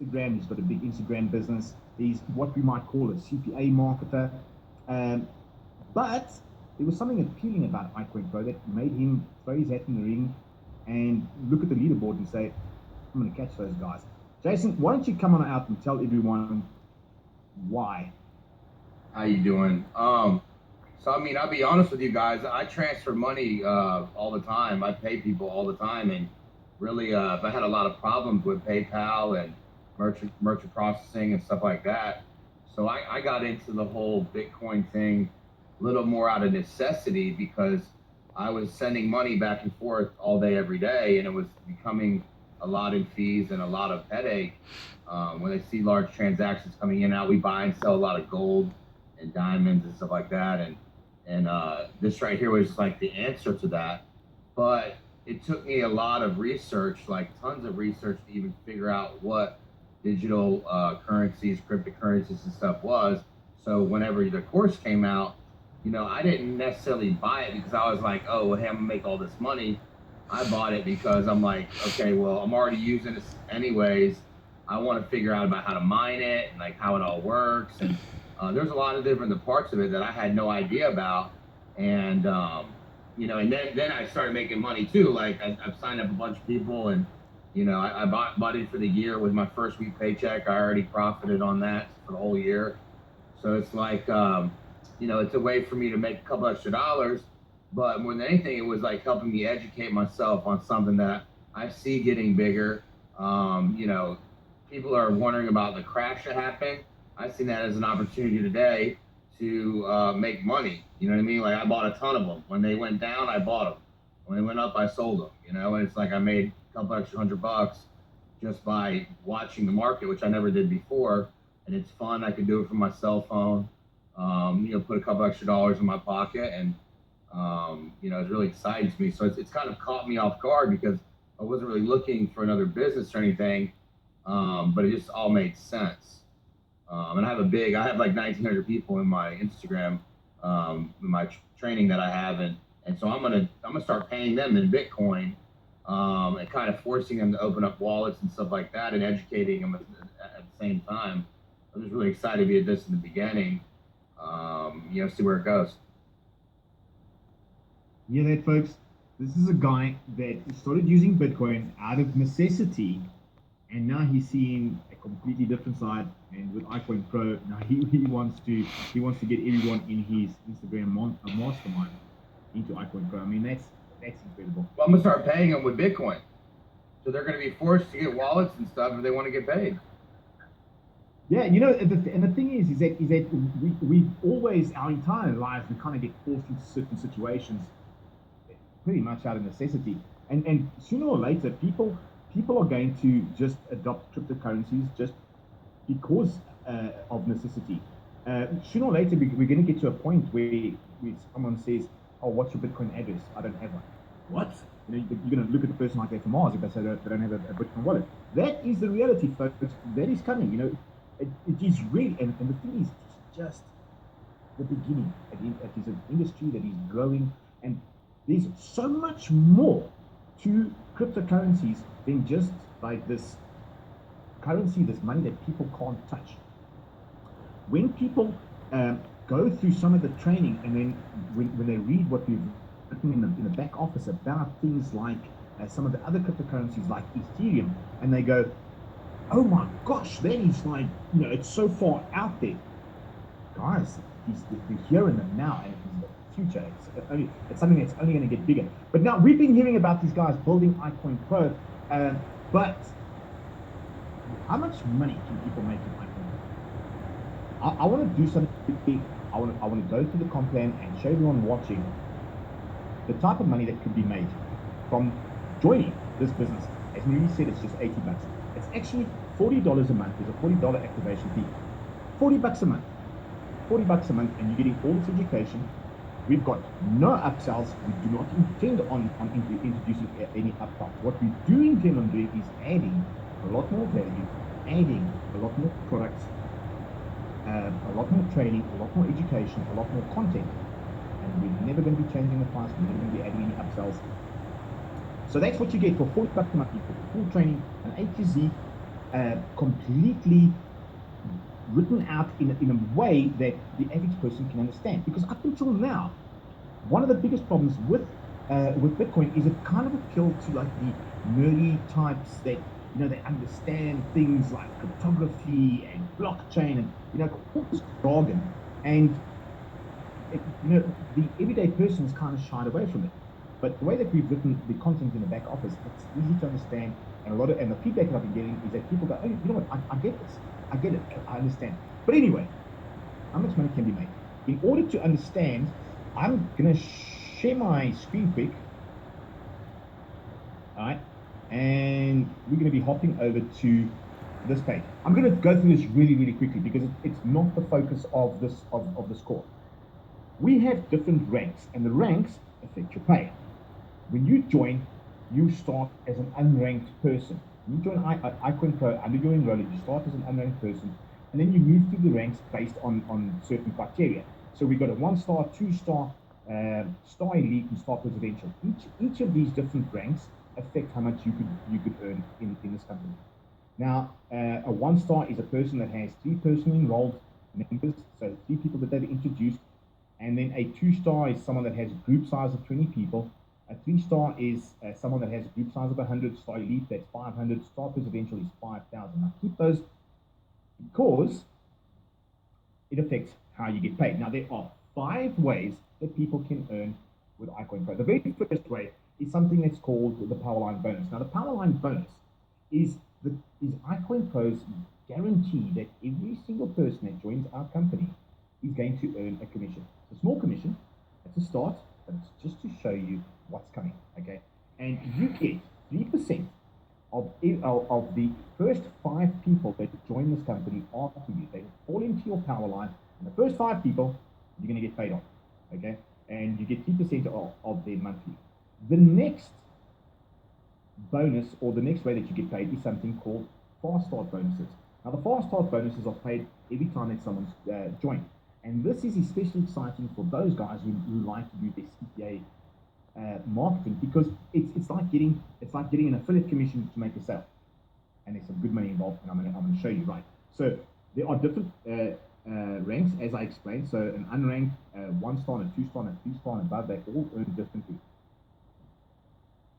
Instagram. He's got a big Instagram business. He's what we might call a CPA marketer. Um, but there was something appealing about iCoinPro that made him throw his hat in the ring and look at the leaderboard and say, I'm going to catch those guys. Jason, why don't you come on out and tell everyone why? How you doing? So I mean, I'll be honest with you guys. I transfer money all the time. I pay people all the time, and really, I had a lot of problems with PayPal and merchant processing and stuff like that. So I got into the whole Bitcoin thing a little more out of necessity because I was sending money back and forth all day, every day, and it was becoming a lot in fees and a lot of headache. When they see large transactions coming in and out, we buy and sell a lot of gold and diamonds and stuff like that, and this right here was like the answer to that. But it took me a lot of research, like tons of research, to even figure out what digital currencies, cryptocurrencies, and stuff was. So whenever the course came out, I didn't necessarily buy it because I was like, oh, well, hey, I'm gonna make all this money. I bought it because I'm like, okay, well, I'm already using this anyways. I want to figure out about how to mine it and like how it all works. And there's a lot of different parts of it that I had no idea about. And, and then I started making money too. Like I've signed up a bunch of people, and, I bought money for the year with my first week paycheck. I already profited on that for the whole year. So it's like, it's a way for me to make a couple extra dollars. But more than anything, it was like helping me educate myself on something that I see getting bigger. People are wondering about the crash that happened. I seen that as an opportunity today to make money. You know what I mean? Like I bought a ton of them. When they went down, I bought them. When they went up, I sold them. And it's like I made a couple extra $100 just by watching the market, which I never did before. And it's fun. I could do it from my cell phone. Put a couple extra dollars in my pocket, and it's really exciting to me. So it's kind of caught me off guard because I wasn't really looking for another business or anything, but it just all made sense. And I have like 1,900 people in my Instagram, in my training that I have, and so I'm gonna start paying them in Bitcoin, and kind of forcing them to open up wallets and stuff like that, and educating them at the same time. I'm just really excited to be at this in the beginning. See where it goes. Yeah, that folks, this is a guy that started using Bitcoin out of necessity, and now he's seeing a completely different side. And with iCoinPro, now he wants to get everyone in his Instagram mastermind into iCoinPro. I mean, that's incredible. Well, I'm gonna start paying them with Bitcoin, so they're gonna be forced to get wallets and stuff if they want to get paid. Yeah, and the thing is that we've always, our entire lives, we kind of get forced into certain situations pretty much out of necessity. And sooner or later, people are going to just adopt cryptocurrencies just because of necessity. Sooner or later, we're going to get to a point where someone says, "Oh, what's your Bitcoin address? I don't have one." What? You're going to look at the person like they're from Mars if they say they don't have a Bitcoin wallet. That is the reality, folks. That is coming. It is real, and the thing is, it's just the beginning. It is an industry that is growing, and there's so much more to cryptocurrencies than just like this currency, this money that people can't touch. When people go through some of the training, and then when they read what we've written in the back office about things like some of the other cryptocurrencies like Ethereum, and they go, oh my gosh, that is like, it's so far out there. Guys, the here and the now, and the future. It's something that's only going to get bigger. But now we've been hearing about these guys building iCoinPro, but how much money can people make in iCoinPro? I want to do something quickly. I want to go through the comp plan and show everyone watching the type of money that could be made from joining this business. As Marie said, it's just $80. It's actually $40 a month. There's a $40 activation fee. $40 a month. $40 a month, and you're getting all this education. We've got no upsells. We do not intend on introducing any upsells. What we do intend on doing is adding a lot more value, adding a lot more products, a lot more training, a lot more education, a lot more content. And we're never going to be changing the price. We're never going to be adding any upsells. So that's what you get for $40 a month. You get full training, an A to Z completely written out in a way that the average person can understand. Because up until now, one of the biggest problems with Bitcoin is it kind of appealed to like the nerdy types that they understand things like cryptography and blockchain and all this jargon, and the everyday person is kind of shied away from it. But the way that we've written the content in the back office, it's easy to understand, and the feedback that I've been getting is that people go, "Oh, you know what? I get this. I get it. I understand." But anyway, how much money can be made? In order to understand, I'm gonna share my screen quick. All right, and we're gonna be hopping over to this page. I'm gonna go through this really, really quickly because it's not the focus of this course. We have different ranks, and the ranks affect your pay. When you join, you start as an unranked person. When you join iCoinPro under your enrollment, you start as an unranked person, and then you move through the ranks based on certain criteria. So we've got a 1-star, 2-star, star elite, and star presidential. Each of these different ranks affect how much you could earn in this company. Now, a 1-star is a person that has 3 personally enrolled members, so 3 people that they've introduced. And then a 2-star is someone that has a group size of 20 people. A 3-star is someone that has a group size of 100. Star elite, that's 500. Star presidential is 5,000. Now keep those because it affects how you get paid. Now there are 5 ways that people can earn with iCoinPro. The very first way is something that's called the Powerline bonus. Now the Powerline bonus is iCoinPro's guarantee that every single person that joins our company is going to earn a commission. It's a small commission, it's a start, but it's just to show you what's coming, okay? And you get 3% of the first 5 people that join this company after you. They fall into your power line, and the first 5 people you're going to get paid on, okay? And you get 3% of their monthly. The next bonus, or the next way that you get paid, is something called fast start bonuses. Now, the fast start bonuses are paid every time that someone's joined. And this is especially exciting for those guys who like to do their CPA marketing, because it's like getting an affiliate commission to make a sale, and there's some good money involved. And I'm gonna show you, right. So there are different ranks, as I explained. So an unranked, 1-star, and a 2-star, and a 3-star, and above, they all earn differently.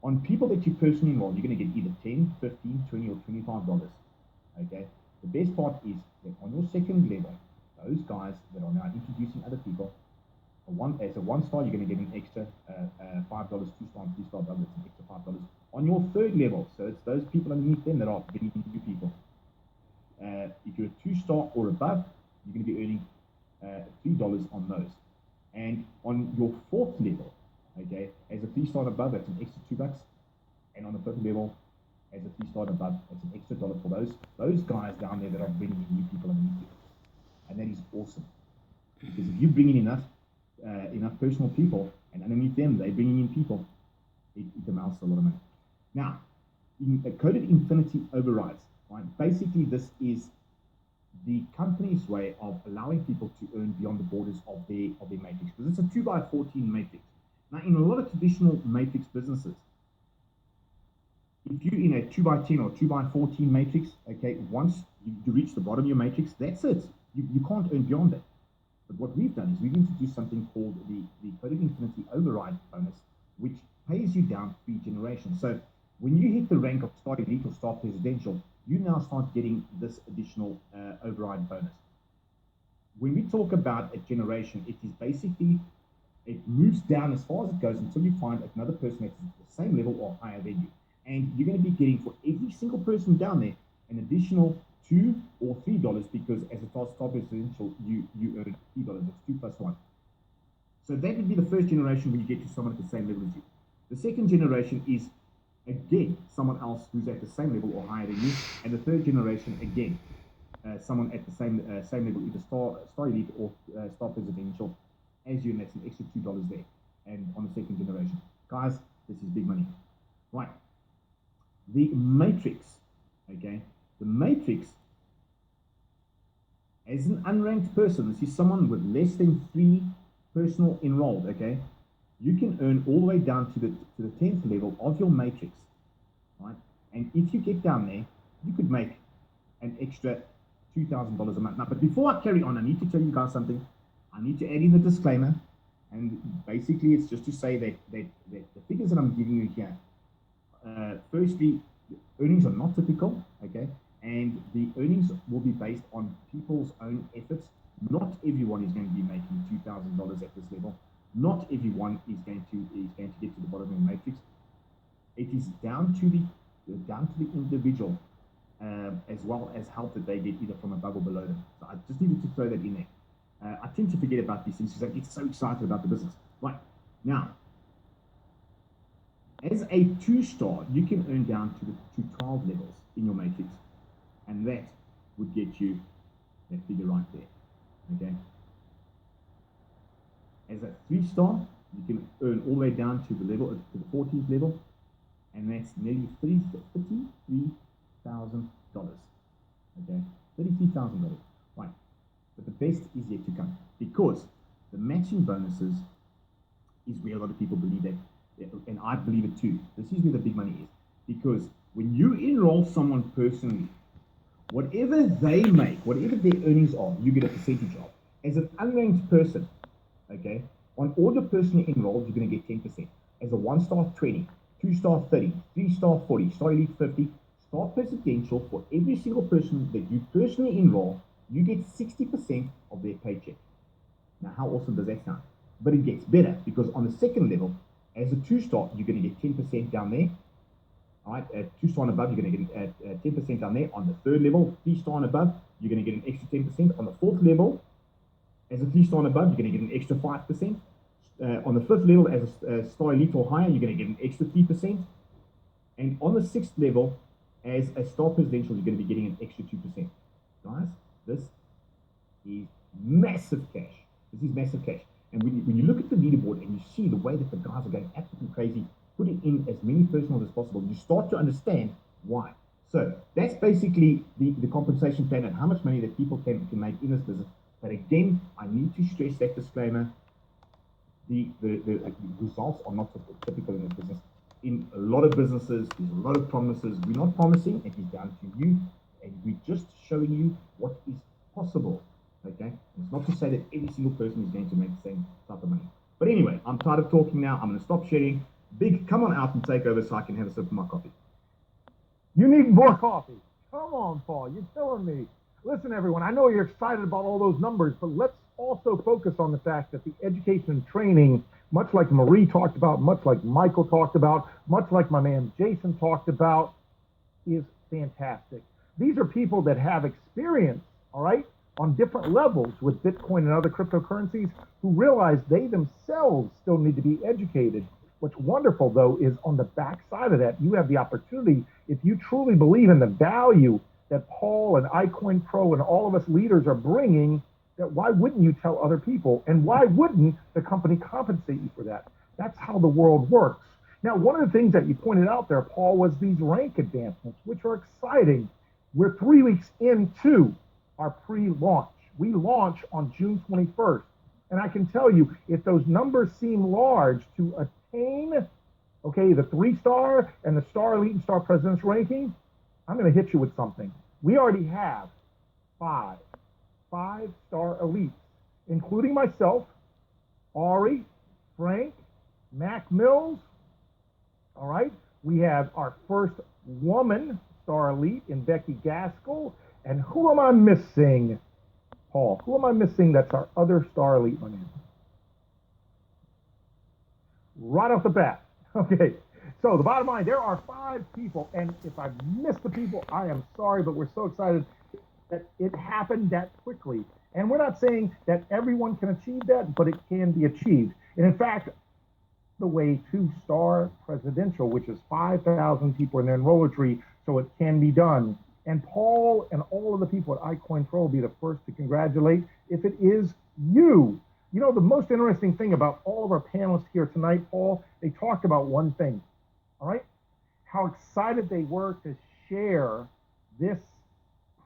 On people that you personally enroll, you're going to get either $10, $15, $20, or $25. Okay. The best part is that on your second level, those guys that are now introducing other people, as a 1-star, you're going to get an extra $5, 2-star, and 3-star above, it's an extra $5. On your third level, so it's those people underneath them that are getting new people. If you're a 2-star or above, you're going to be earning $3 on those. And on your fourth level, okay, as a 3-star above, that's an extra $2. And on the fifth level, as a 3-star above, that's an extra $1 for those guys down there that are bringing in new people underneath you. And that is awesome, because if you bring in enough personal people, and underneath them they're bringing in people, it amounts to a lot of money. Now, coded infinity overrides, right? Basically, this is the company's way of allowing people to earn beyond the borders of their matrix, because it's a 2x14 matrix. Now, in a lot of traditional matrix businesses, if you're in a 2x10 or 2x14 matrix, okay, once you reach the bottom of your matrix, that's it. You can't earn beyond that. But what we've done is we've introduced something called the Coded Infinity Override bonus, which pays you down 3 generations. So when you hit the rank of Star Elite or Star Presidential, you now start getting this additional override bonus. When we talk about a generation, it is basically, it moves down as far as it goes until you find another person that's at the same level or higher than you. And you're going to be getting, for every single person down there, an additional $2 or $3, because as a Star Presidential, you earn $3. It's 2 plus 1. So that would be the first generation when you get to someone at the same level as you. The second generation is, again, someone else who's at the same level or higher than you. And the third generation, again, someone at the same level, either Star Elite or Star Presidential as you, and that's an extra $2 there. And on the second generation. Guys, this is big money. Right. The matrix, okay? The matrix, as an unranked person, this is someone with less than 3 personal enrolled, okay? You can earn all the way down to the 10th level of your matrix, right? And if you get down there, you could make an extra $2,000 a month. Now, but before I carry on, I need to tell you guys something. I need to add in the disclaimer, and basically it's just to say that the figures that I'm giving you here, firstly, earnings are not typical, okay, and the earnings will be based on people's own efforts. Not everyone is going to be making $2,000 at this level. Not everyone is going to get to the bottom of the matrix. It is down to the individual, as well as help that they get either from above or below them. So I just needed to throw that in there. I tend to forget about these things because I get so excited about the business. Right now, as a 2-star, you can earn down to 12 levels in your matrix, and that would get you that figure right there. Okay. As a 3-star, you can earn all the way down to the 14th level, and that's nearly $33,000. Okay, $33,000. Right. But the best is yet to come, because the matching bonuses is where a lot of people believe that, and I believe it too. This is where the big money is, because when you enroll someone personally, whatever they make, whatever their earnings are, you get a percentage of. As an unranked person, okay, on all the person you enrolled, you're going to get 10%. As a 1-star, 20, 2-star, 30, 3-star, 40, star elite, 50, star presidential, for every single person that you personally enroll, you get 60% of their paycheck. Now, how awesome does that sound? But it gets better, because on the second level, as a 2-star, you're going to get 10% down there. All right, at 2-star and above, you're going to get 10% down there. On the 3rd level, 3-star and above, you're going to get an extra 10%. On the 4th level, as a 3-star and above, you're going to get an extra 5%. On the 5th level, as a star elite or higher, you're going to get an extra 3%. And on the 6th level, as a star presidential, you're going to be getting an extra 2%. Guys, this is massive cash. This is massive cash. And when you look at the leaderboard and you see the way that the guys are going absolutely crazy, putting in as many personals as possible, you start to understand why. So that's basically the compensation plan and how much money that people can make in this business. But again, I need to stress that disclaimer. The results are not typical in this business. In a lot of businesses, there's a lot of promises. We're not promising, it is down to you, and we're just showing you what is possible. Okay? It's not to say that every single person is going to make the same type of money. But anyway, I'm tired of talking now. I'm going to stop sharing. Big, come on out and take over so I can have a sip of my coffee. You need more coffee. Come on, Paul. You're killing me. Listen, everyone, I know you're excited about all those numbers, but let's also focus on the fact that the education and training, much like Marie talked about, much like Michael talked about, much like my man Jason talked about, is fantastic. These are people that have experience, all right, on different levels with Bitcoin and other cryptocurrencies, who realize they themselves still need to be educated. What's wonderful, though, is on the backside of that, you have the opportunity, if you truly believe in the value that Paul and iCoinPro and all of us leaders are bringing, that why wouldn't you tell other people? And why wouldn't the company compensate you for that? That's how the world works. Now, one of the things that you pointed out there, Paul, was these rank advancements, which are exciting. We're 3 weeks into our pre-launch. We launch on June 21st. And I can tell you, if those numbers seem large to attain, okay, the 3-star and the star elite and star president's ranking, I'm going to hit you with something. We already have 5-star elites, including myself, Ari, Frank, Mac Mills. All right. We have our first woman star elite in Becky Gaskell. And who am I missing, Paul? Who am I missing that's our other star elite, my man? Right off the bat. Okay. So the bottom line, there are 5 people. And if I've missed the people, I am sorry, but we're so excited that it happened that quickly. And we're not saying that everyone can achieve that, but it can be achieved. And in fact, the way 2-star presidential, which is 5,000 people in their enroller tree, so it can be done. And Paul and all of the people at iCoinPro will be the first to congratulate if it is you. You know, the most interesting thing about all of our panelists here tonight, Paul, they talked about one thing, all right? How excited they were to share this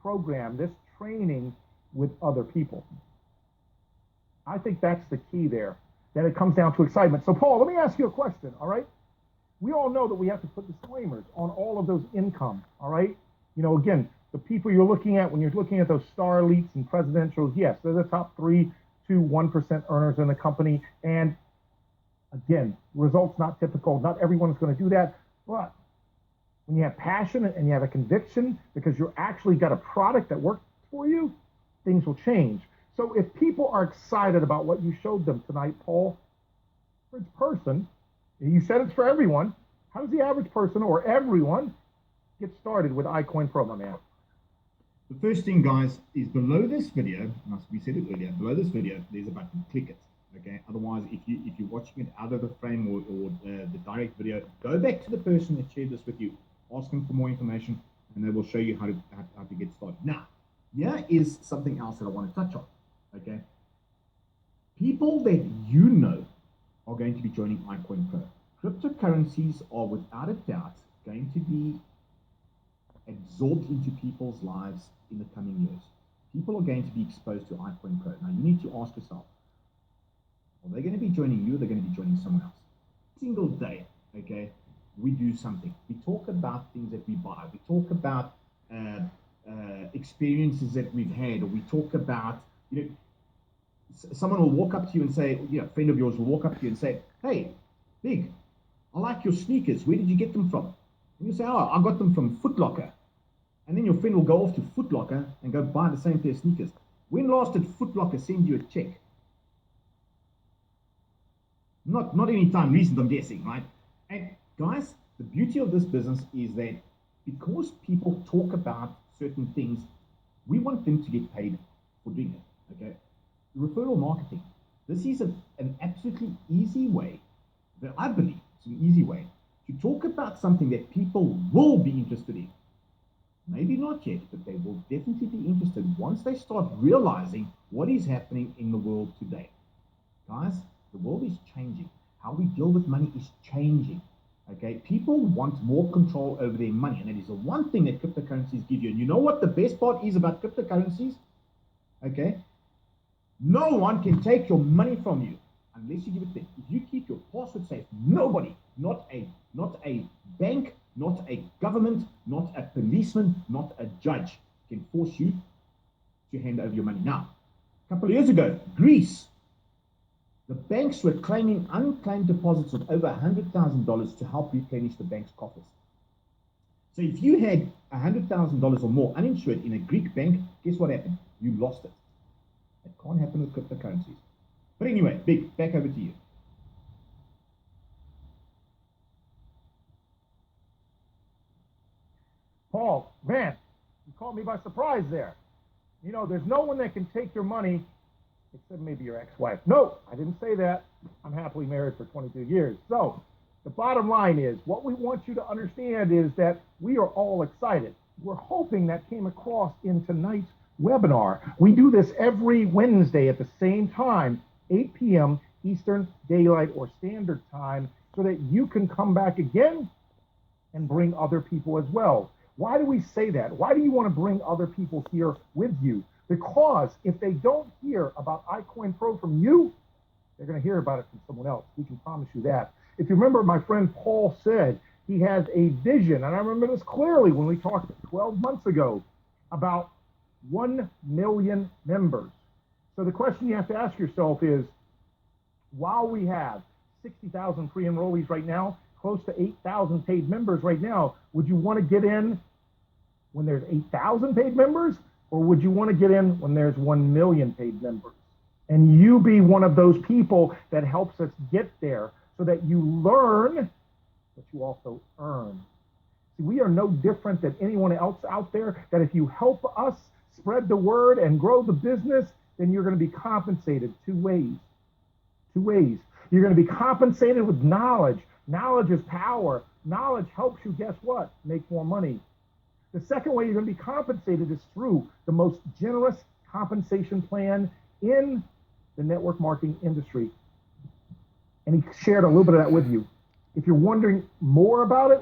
program, this training with other people. I think that's the key there, that it comes down to excitement. So, Paul, let me ask you a question, all right? We all know that we have to put disclaimers on all of those income, all right? You know, again, the people you're looking at when you're looking at those star elites and presidentials, yes, they're the top 3 to 1% earners in the company. And again, results not typical. Not everyone's going to do that. But when you have passion and you have a conviction because you actually got a product that works for you, things will change. So if people are excited about what you showed them tonight, Paul, for each person, you said it's for everyone. How does the average person or everyone get started with iCoinPro, my man? The first thing, guys, is below this video, as we said it earlier, below this video, there's a button. Click it. Okay. Otherwise, if you're watching it out of the frame or the direct video, go back to the person that shared this with you, ask them for more information, and they will show you how to get started. Now, here is something else that I want to touch on. Okay. People that you know are going to be joining iCoinPro. Cryptocurrencies are without a doubt going to be absorbed into people's lives in the coming years. People are going to be exposed to iCoinPro. Now, you need to ask yourself, are they going to be joining you or are they going to be joining someone else? Single day, okay, we do something. We talk about things that we buy. We talk about experiences that we've had, or we talk about, someone will walk up to you and say, a friend of yours will walk up to you and say, hey, Big, I like your sneakers. Where did you get them from? And you say, oh, I got them from Foot Locker. And then your friend will go off to Foot Locker and go buy the same pair of sneakers. When last did Foot Locker send you a check? Not any time recent, I'm guessing, right? And guys, the beauty of this business is that because people talk about certain things, we want them to get paid for doing it, okay? Referral marketing. This is an absolutely easy way, that I believe it's an easy way to talk about something that people will be interested in. Maybe not yet, but they will definitely be interested once they start realizing what is happening in the world today. Guys, the world is changing. How we deal with money is changing. Okay, people want more control over their money, and that is the one thing that cryptocurrencies give you. And you know what the best part is about cryptocurrencies? Okay, no one can take your money from you unless you give it to them. If you keep your password safe, nobody, not a bank, not a government, not a policeman, not a judge can force you to hand over your money. Now, a couple of years ago, Greece, the banks were claiming unclaimed deposits of over $100,000 to help replenish the bank's coffers. So if you had $100,000 or more uninsured in a Greek bank, guess what happened? You lost it. It can't happen with cryptocurrencies. But anyway, Big, back over to you. Paul, man, you caught me by surprise there. There's no one that can take your money except maybe your ex-wife. No, I didn't say that. I'm happily married for 22 years. So the bottom line is, what we want you to understand is that we are all excited. We're hoping that came across in tonight's webinar. We do this every Wednesday at the same time, 8 p.m. Eastern Daylight or Standard Time, so that you can come back again and bring other people as well. Why do we say that? Why do you want to bring other people here with you? Because if they don't hear about iCoinPro from you, they're going to hear about it from someone else. We can promise you that. If you remember, my friend Paul said he has a vision, and I remember this clearly when we talked 12 months ago about 1 million members. So the question you have to ask yourself is, while we have 60,000 free enrollees right now, close to 8,000 paid members right now, would you want to get in when there's 8,000 paid members? Or would you want to get in when there's 1 million paid members? And you be one of those people that helps us get there so that you learn, but you also earn. See, we are no different than anyone else out there, that if you help us spread the word and grow the business, then you're going to be compensated 2 ways. 2 ways. You're going to be compensated with knowledge. Knowledge is power. Knowledge helps you, guess what? Make more money. The second way you're going to be compensated is through the most generous compensation plan in the network marketing industry. And he shared a little bit of that with you. If you're wondering more about it,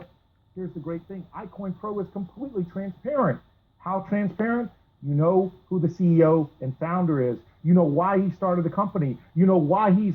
here's the great thing. iCoinPro is completely transparent. How transparent? You know who the CEO and founder is. You know why he started the company. You know why he's